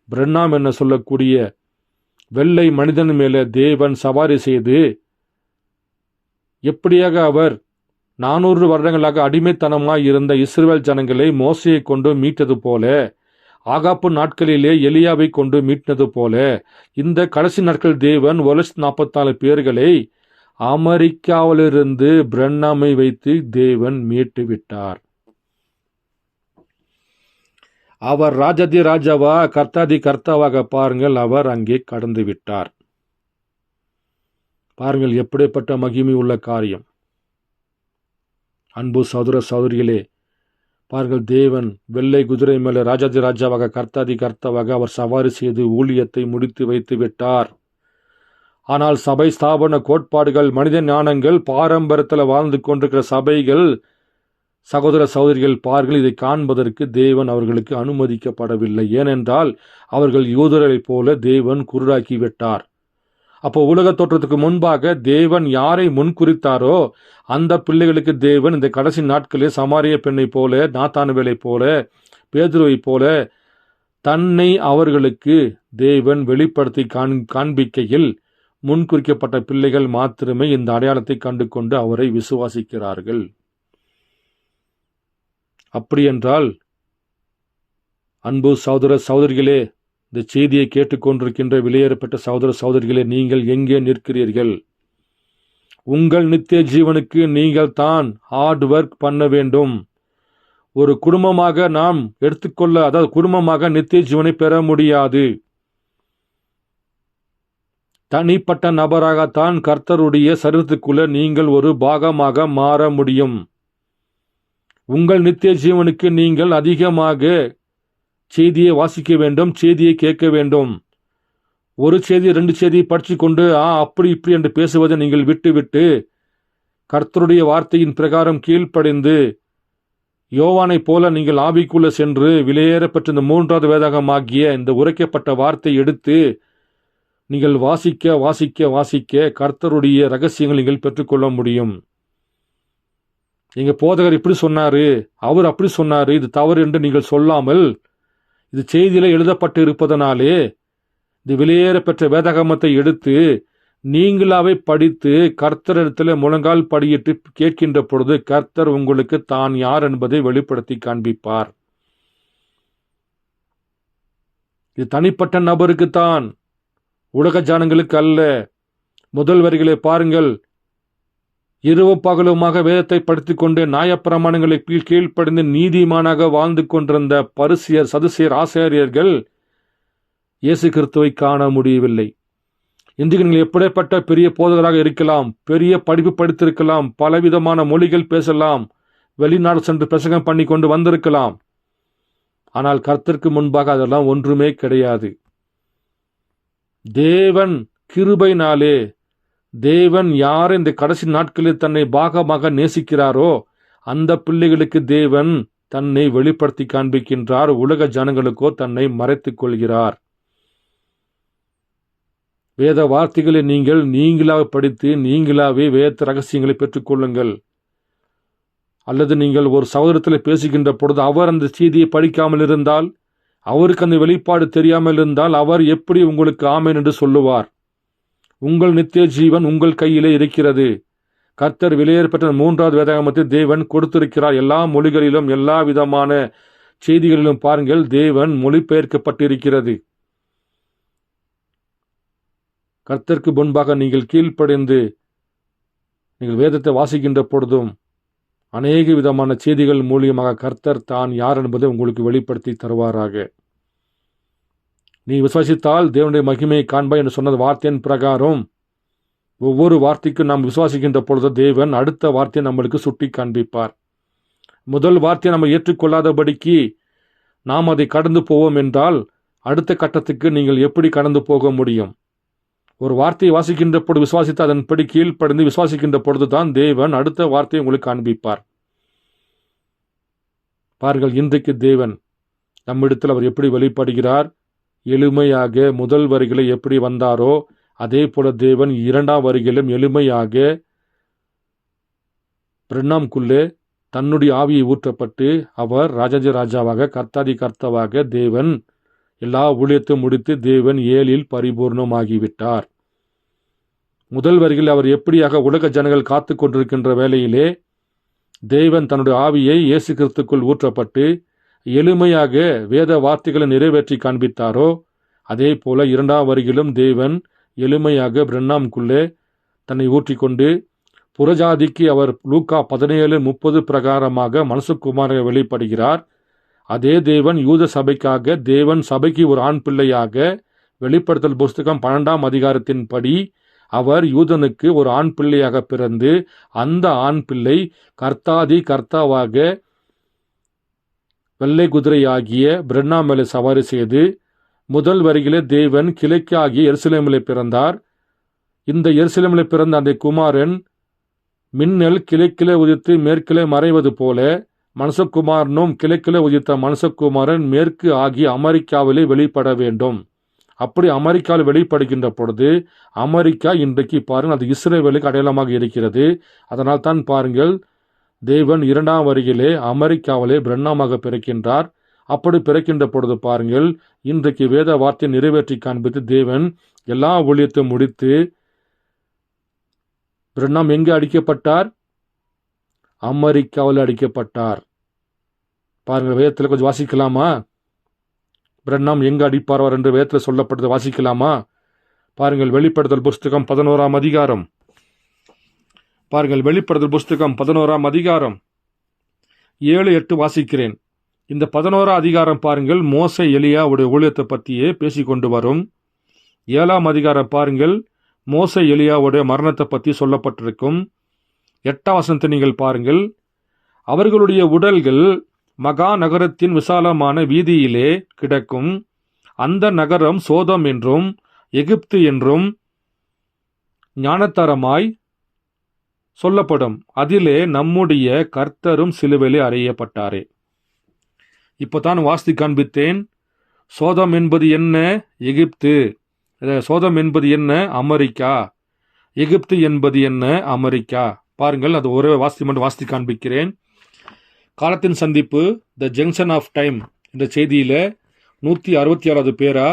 பிரண்ணாம் என்ன சொல்லக்கூடிய வெள்ளை மனிதன் மேலே தேவன் சவாரி செய்து, எப்படியாக அவர் 400 வருடங்களாக அடிமைத்தனமாய் இருந்த இஸ்ரவேல் ஜனங்களை மோசையை கொண்டு மீட்டது போல, ஆகாப்பு நாட்களிலே எலியாவை கொண்டு மீட்டது போல, இந்த கடைசி நாட்கள் தேவன் 144 பேர்களை அமெரிக்காவிலிருந்து பிரண்ணாமை வைத்து தேவன் மீட்டு விட்டார். அவர் ராஜாதி ராஜாவா, கர்த்தாதி கர்த்தாவாக பாருங்கள், அவர் அங்கே கடந்து விட்டார். பாருங்கள், எப்படிப்பட்ட மகிமை உள்ள காரியம். அன்பு சகோதர சகோதரிகளே, பாருங்கள், தேவன் வெள்ளை குதிரை மேலே ராஜாதி ராஜாவாக, கர்த்தாதி கர்த்தாவாக அவர் சவாரி செய்து ஊழியத்தை முடித்து வைத்து விட்டார். ஆனால் சபை ஸ்தாபன கோட்பாடுகள், மனித ஞானங்கள், பாரம்பரியத்தில் வாழ்ந்து கொண்டிருக்கிற சபைகள், சகோதர சகோதரிகள், பாருங்கள், இதை காண்பதற்கு தேவன் அவர்களுக்கு அனுமதிக்கப்படவில்லை. ஏனென்றால் அவர்கள் யூதர்களைப் போல தேவன் குருடாக்கி விட்டார். அப்போ உலக தோற்றத்துக்கு முன்பாக தேவன் யாரை முன்குறித்தாரோ அந்த பிள்ளைகளுக்கு தேவன் இந்த கடைசி நாட்களில் சமாரிய பெண்ணை போல, நாத்தானுவேலை போல, பேதுருவை போல தன்னை அவர்களுக்கு தேவன் வெளிப்படுத்தி காண்பிக்கையில் முன்குறிக்கப்பட்ட பிள்ளைகள் மாத்திரமே இந்த அடையாளத்தை கண்டு கொண்டு அவரை விசுவாசிக்கிறார்கள். அப்படியென்றால் அன்பு சகோதர சகோதரிகளே, இந்த செய்தியை கேட்டுக்கொண்டிருக்கின்ற வெளியேறப்பட்ட சகோதர சகோதரிகளே, நீங்கள் எங்கே நிற்கிறீர்கள்? உங்கள் நித்திய ஜீவனுக்கு நீங்கள் தான் ஹார்ட் ஒர்க் பண்ண வேண்டும். ஒரு குடும்பமாக நாம் எடுத்துக்கொள்ள, அதாவது குடும்பமாக நித்திய ஜீவனை பெற முடியாது. தனிப்பட்ட நபராகத்தான் கர்த்தருடைய சரீரத்துக்குள்ள நீங்கள் ஒரு பாகமாக மாற முடியும். உங்கள் நித்திய ஜீவனுக்கு நீங்கள் அதிகமாக செய்தியை வாசிக்க வேண்டும், செய்தியை கேட்க வேண்டும். ஒரு செய்தி 2 செய்தியை படித்து கொண்டு அப்படி இப்படி என்று பேசுவதை நீங்கள் விட்டுவிட்டு கர்த்தருடைய வார்த்தையின் பிரகாரம் கீழ்ப்படிந்து யோவானை போல நீங்கள் ஆவிக்குள்ள சென்று விலையேறப்பட்ட இந்த 3வது வேதாகமாகிய இந்த உரைக்கப்பட்ட வார்த்தை எடுத்து நீங்கள் வாசிக்க வாசிக்க வாசிக்க கர்த்தருடைய ரகசியங்கள் நீங்கள் பெற்றுக்கொள்ள முடியும். எங்க போதகர் இப்படி சொன்னாரு, அவர் அப்படி சொன்னாரு, இது தவறு என்று நீங்கள் சொல்லாமல், இது செய்தியில எழுதப்பட்டு இருப்பதனாலே இந்த வெளியேற பெற்ற வேதாகமத்தை எடுத்து நீங்களாவே படித்து கர்த்தரிடத்தில் முழங்கால் படியிட்டு கேட்கின்ற பொழுது கர்த்தர் உங்களுக்கு தான் யார் என்பதை வெளிப்படுத்தி காண்பிப்பார். இது தனிப்பட்ட நபருக்குத்தான், உலக ஜனங்களுக்கு அல்ல. முதல் வரிகளை பாருங்கள். இரவும் பகலுமாக வேதத்தை படித்துக் கொண்டு நியாயப்பிரமாணங்களை கீழ்ப்படிந்து நீதிமானாக வாழ்ந்து கொண்டிருந்த பரிசேயர், சதுசேயர், ஆசாரியர்கள் இயேசு கிறிஸ்துவை காண முடியவில்லை. இன்றைக்கு நீங்கள் எப்படிப்பட்ட பெரிய போதகராக இருக்கலாம், பெரிய படிப்பு படித்திருக்கலாம், பலவிதமான மொழிகள் பேசலாம், வெளிநாடு சென்று பிரசங்கம் பண்ணி கொண்டு வந்திருக்கலாம். ஆனால் கர்த்தருக்கு முன்பாக அதெல்லாம் ஒன்றுமே கிடையாது. தேவன் கிருபையினாலே, தேவன் யார் இந்த கடைசி நாட்களில் தன்னை பாகமாக நேசிக்கிறாரோ அந்த பிள்ளைகளுக்கு தேவன் தன்னை வெளிப்படுத்தி காண்பிக்கின்றார். உலக ஜனங்களுக்கோ தன்னை மறைத்துக் கொள்கிறார். வேத வார்த்தைகளை நீங்கள் நீங்களாக படித்து நீங்களாவே வேத ரகசியங்களை பெற்றுக்கொள்ளுங்கள். அல்லது நீங்கள் ஒரு சகோதரத்தில் பேசுகின்ற பொழுது அவர் அந்த செய்தியை படிக்காமல் இருந்தால், அவருக்கு அந்த வெளிப்பாடு தெரியாமல் இருந்தால் அவர் எப்படி உங்களுக்கு ஆமென் என்று சொல்லுவார்? உங்கள் நித்திய ஜீவன் உங்கள் கையிலே இருக்கிறது. கர்த்தர் வெளியேறப்பட்ட 3வது வேதாகமத்தை தேவன் கொடுத்திருக்கிறார். எல்லா மொழிகளிலும் எல்லா விதமான செய்திகளிலும் பாருங்கள், தேவன் மொழிபெயர்க்கப்பட்டிருக்கிறது. கர்த்தருக்கு முன்பாக நீங்கள் கீழ்ப்படிந்து நீங்கள் வேதத்தை வாசிக்கின்ற பொழுதும் அநேக விதமான செய்திகள் மூலியமாக கர்த்தர் தான் யார் என்பதை உங்களுக்கு வெளிப்படுத்தி தருவாராக. நீ விசுவாசித்தால் தேவனுடைய மகிமையை காண்பாய் என்று சொன்னது வார்த்தையின் பிரகாரம் ஒவ்வொரு வார்த்தைக்கும் நாம் விசுவாசிக்கின்ற பொழுது தேவன் அடுத்த வார்த்தையை நம்மளுக்கு சுட்டி காண்பிப்பார். முதல் வார்த்தையை நம்ம ஏற்றுக்கொள்ளாதபடிக்கு நாம் அதை கடந்து போவோம் என்றால் அடுத்த கட்டத்துக்கு நீங்கள் எப்படி கடந்து போக முடியும்? ஒரு வார்த்தையை வாசிக்கின்ற பொழுது விசுவாசித்து அதன்படி கீழ்ப்படிந்து விசுவாசிக்கின்ற பொழுதுதான் தேவன் அடுத்த வார்த்தையை உங்களுக்கு காண்பிப்பார். பாருங்கள், இன்றைக்கு தேவன் நம்மிடத்தில் அவர் எப்படி வெளிப்படுகிறார். எளிமையாக முதல் வரிகளை எப்படி வந்தாரோ அதே போல தேவன் இரண்டாம் வரிகளிலும் எளிமையாக பிரண்ணாம்குள்ளே தன்னுடைய ஆவியை ஊற்றப்பட்டு அவர் ராஜாதி ராஜாவாக கர்த்தாதி கர்த்தாவாக தேவன் எல்லா ஊழியத்தையும் முடித்து தேவன் 7 பரிபூர்ணமாகிவிட்டார். முதல் வரிகளில் அவர் எப்படியாக உலக ஜனங்கள் காத்து கொண்டிருக்கின்ற வேளையிலே தேவன் தன்னுடைய ஆவியை இயேசு கிறிஸ்துக்குள் ஊற்றப்பட்டு எளிமையாக வேத வார்த்தைகளை நிறைவேற்றி காண்பித்தாரோ அதே போல இரண்டாம் வரியிலும் தேவன் எளிமையாக பிரண்ணாம்குள்ளே தன்னை ஊற்றிக்கொண்டு புறஜாதிக்கு அவர் லூக்கா 17:30 பிரகாரமாக மனுஷகுமாராக வெளிப்படுகிறார். அதே தேவன் யூத சபைக்காக தேவன் சபைக்கு ஒரு ஆண் பிள்ளையாக வெளிப்படுத்தல் புஸ்தகம் 12ஆம் அதிகாரத்தின்படி அவர் யூதனுக்கு ஒரு ஆண் பிள்ளையாக பிறந்து அந்த ஆண் பிள்ளை கர்த்தாதி கர்த்தாவாக வெள்ளை குதிரையாகிய பிரண்ணா மேலே சவாரி செய்து முதல் வரியிலே தேவன் கிழக்கு ஆகிய எருசலேமிலே பிறந்தார். இந்த எருசலேமிலே பிறந்த அந்த குமாரன் மின்னல் கிழக்கிலே உதித்து மேற்கிலே மறைவது போல மனுஷகுமாரனும் கிழக்கிலே உதித்த மனுஷகுமாரன் மேற்கு ஆகிய அமெரிக்காவிலே வெளிப்பட வேண்டும். அப்படி அமெரிக்காவில் வெளிப்படுகின்ற பொழுது அமெரிக்கா இன்றைக்கு பாருங்கள் அது இஸ்ரவேலுக்கு அடையாளமாக இருக்கிறது. அதனால் தான் பாருங்கள் தேவன் இரண்டாம் வரியிலே அமெரிக்காவிலே பிரண்ணாமாக பிறக்கின்றார். அப்படி பிறக்கின்ற பொழுது பாருங்கள் இன்றைக்கு வேத வார்த்தை நிறைவேற்றி காண்பித்து தேவன் எல்லா ஊழியத்தையும் முடித்து பிரண்ணாம் எங்கு அடிக்கப்பட்டார்? அமெரிக்காவில் அடிக்கப்பட்டார். பாருங்கள், வேதத்தில் கொஞ்சம் வாசிக்கலாமா? பிரண்ணாம் எங்கு அடிப்பார் என்று வேதத்தில் சொல்லப்பட்டது வாசிக்கலாமா? பாருங்கள், வெளிப்படுத்தல் புஸ்தகம் 11ஆம் அதிகாரம். பாருங்கள், வெளிப்படுத்தல் புஸ்தகம் 11ஆம் அதிகாரம் 7-8 வாசிக்கிறேன். இந்த 11ஆம் அதிகாரம் பாருங்கள் மோசே எலியாவுடைய ஊழியத்தை பற்றியே பேசிக்கொண்டு வரும். 7ஆம் அதிகாரம் பாருங்கள் மோசே எலியாவுடைய மரணத்தை பற்றி சொல்லப்பட்டிருக்கும். 8ஆம் வசனத்தை நீங்கள் பாருங்கள். அவர்களுடைய உடல்கள் மகா நகரத்தின் விசாலமான வீதியிலே கிடக்கும். அந்த நகரம் சோதம் என்றும் எகிப்து என்றும் ஞானத்தரமாய் சொல்லப்படும். அதிலே நம்முடைய கர்த்தரும் சிலுவையிலே அறையப்பட்டாரே. இப்போதான் வாஸ்தி காண்பித்தேன். சோதம் என்பது என்ன? எகிப்து. சோதம் என்பது என்ன? அமெரிக்கா. எகிப்து என்பது என்ன? அமெரிக்கா. பாருங்கள், அது ஒரே வாஸ்தி காண்பிக்கிறேன். காலத்தின் சந்திப்பு த ஜங்ஷன் ஆஃப் டைம் என்ற செய்தியில 166வது பேரா,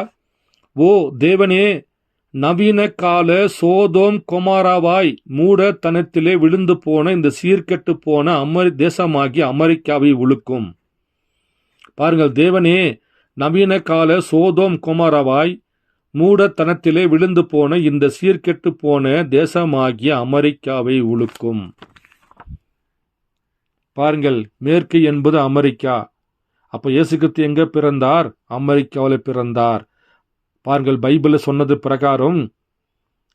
ஓ தேவனே, நவீன கால சோதோம் கொமாராவாய் மூடத்தனத்திலே விழுந்து போன இந்த சீர்கெட்டு போன தேசமாகிய அமெரிக்காவை உழுக்கும். பாருங்கள், தேவனே, நவீன கால சோதோம் கொமாராவாய் மூடத்தனத்திலே விழுந்து போன இந்த சீர்கெட்டு போன தேசமாகிய அமெரிக்காவை உழுக்கும். பாருங்கள், மேற்கு என்பது அமெரிக்கா. அப்ப இயேசு கிறிஸ்து எங்க பிறந்தார்? அமெரிக்காவில் பிறந்தார். பாருங்கள், பைபிள் சொன்னது பிரகாரம்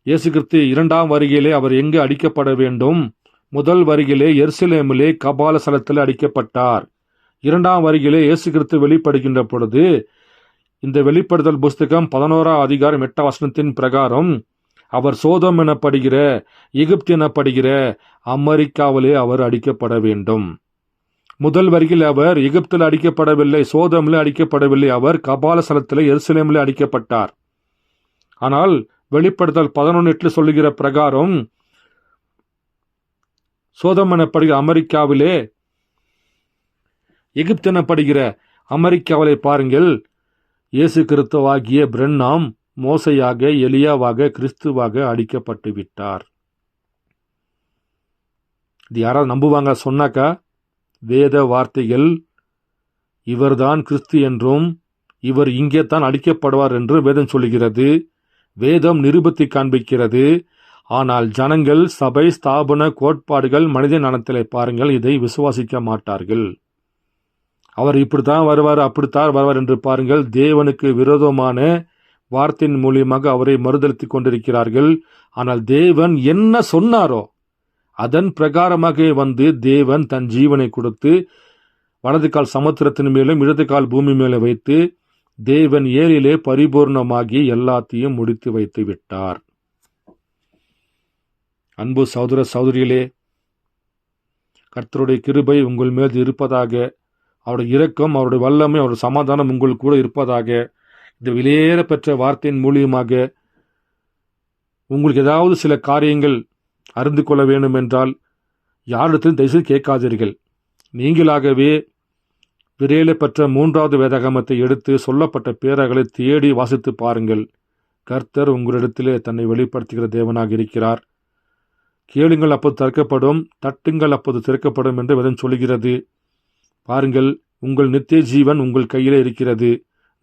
இயேசு கிறிஸ்து இரண்டாம் வருகையிலே அவர் எங்கு அடிக்கப்பட வேண்டும்? முதல் வருகையிலே எருசலேமிலே கபால ஸ்தலத்தில் அடிக்கப்பட்டார். இரண்டாம் வருகையிலே இயேசு கிறிஸ்து வெளிப்படுகின்ற பொழுது இந்த வெளிப்படுத்தல் புஸ்தகம் 11ஆம் அதிகாரம் 8ஆம் வசனத்தின் பிரகாரம் அவர் சோதம் எனப்படுகிற எகிப்து எனப்படுகிற அமெரிக்காவிலே அவர் அடிக்கப்பட வேண்டும். முதல் வரியில் அவர் எகிப்தில் அடிக்கப்படவில்லை, சோதமில் அடிக்கப்படவில்லை, அவர் கபால ஸ்தலத்திலே எருசலேமிலே அடிக்கப்பட்டார். ஆனால் வெளிப்படுத்தல் 11:8 சொல்லுகிற பிரகாரம் சோதம் எனப்படுகிற அமெரிக்காவிலே எகிப்து எனப்படுகிற அமெரிக்காவிலே பாருங்கள் இயேசு கிறிஸ்துவாகிய பிரண்ணாம் மோசையாக எலியாவாக கிறிஸ்துவாக அடிக்கப்பட்டு விட்டார். இது யாராவது நம்புவாங்க சொன்னாக்கா? வேத வார்த்தைகள் இவர்தான் கிறிஸ்து என்றும் இவர் இங்கே தான் அடிக்கப்படுவார் என்று வேதம் சொல்லுகிறது. வேதம் நிரூபித்து காண்பிக்கிறது. ஆனால் ஜனங்கள் சபை ஸ்தாபன கோட்பாடுகள் மனித நலத்திலே பாருங்கள் இதை விசுவாசிக்க மாட்டார்கள். அவர் இப்படித்தான் வருவார், அப்படித்தான் வருவார் என்று பாருங்கள் தேவனுக்கு விரோதமான வார்த்தையின் மூலியமாக அவரை மறுதலித்துக் கொண்டிருக்கிறார்கள். ஆனால் தேவன் என்ன சொன்னாரோ அதன் பிரகாரமாக வந்து தேவன் தன் ஜீவனை கொடுத்து வலது கால் சமுத்திரத்தின் மேலும் இடது கால் பூமி மேலே வைத்து தேவன் ஏழிலே பரிபூர்ணமாகி எல்லாத்தையும் முடித்து வைத்து விட்டார். அன்பு சகோதர சகோதரிகளே, கர்த்தருடைய கிருபை உங்கள் மீது இருப்பதாக. அவருடைய இரக்கம், அவருடைய வல்லமை, அவருடைய சமாதானம் உங்கள் கூட இருப்பதாக. இந்த விலையேற பெற்ற வார்த்தையின் மூலியமாக உங்களுக்கு ஏதாவது சில காரியங்கள் அறிந்து கொள்ள வேண்டும் என்றால் யாரிடத்திலும் தயவுசெய்து கேட்காதீர்கள். நீங்களாகவே விரையில பெற்ற 3வது வேதாகமத்தை எடுத்து சொல்லப்பட்ட பேராகளை தேடி வாசித்து பாருங்கள். கர்த்தர் உங்களிடத்திலே தன்னை வெளிப்படுத்துகிற தேவனாக இருக்கிறார். கேளுங்கள், அப்போது திறக்கப்படும், தட்டுங்கள், அப்போது திறக்கப்படும் என்று வேதம் சொல்கிறது. பாருங்கள், உங்கள் நித்திய ஜீவன் உங்கள் கையிலே இருக்கிறது.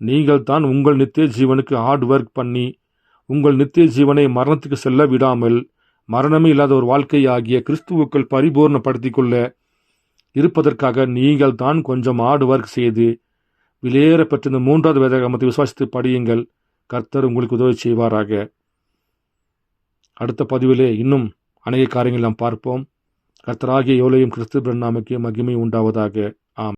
நீங்கள் தான் உங்கள் நித்திய ஜீவனுக்கு ஹார்ட் ஒர்க் பண்ணி உங்கள் நித்திய ஜீவனை மரணத்துக்கு செல்ல விடாமல் மரணமே இல்லாத ஒரு வாழ்க்கை ஆகிய கிறிஸ்துவுக்குள் பரிபூர்ணப்படுத்திக் கொள்ள இருப்பதற்காக நீங்கள் தான் கொஞ்சம் ஹார்ட் ஒர்க் செய்து விலையேற பெற்ற இந்த 3வது வேதாகமத்தை விசுவாசித்து படியுங்கள். கர்த்தர் உங்களுக்கு உதவி செய்வாராக. அடுத்த பதிவிலே இன்னும் அநேக காரியங்கள் நாம் பார்ப்போம். கர்த்தராகிய யோலையும் கிறிஸ்து பிரண்ணாமுக்கே மகிமை உண்டாவதாக.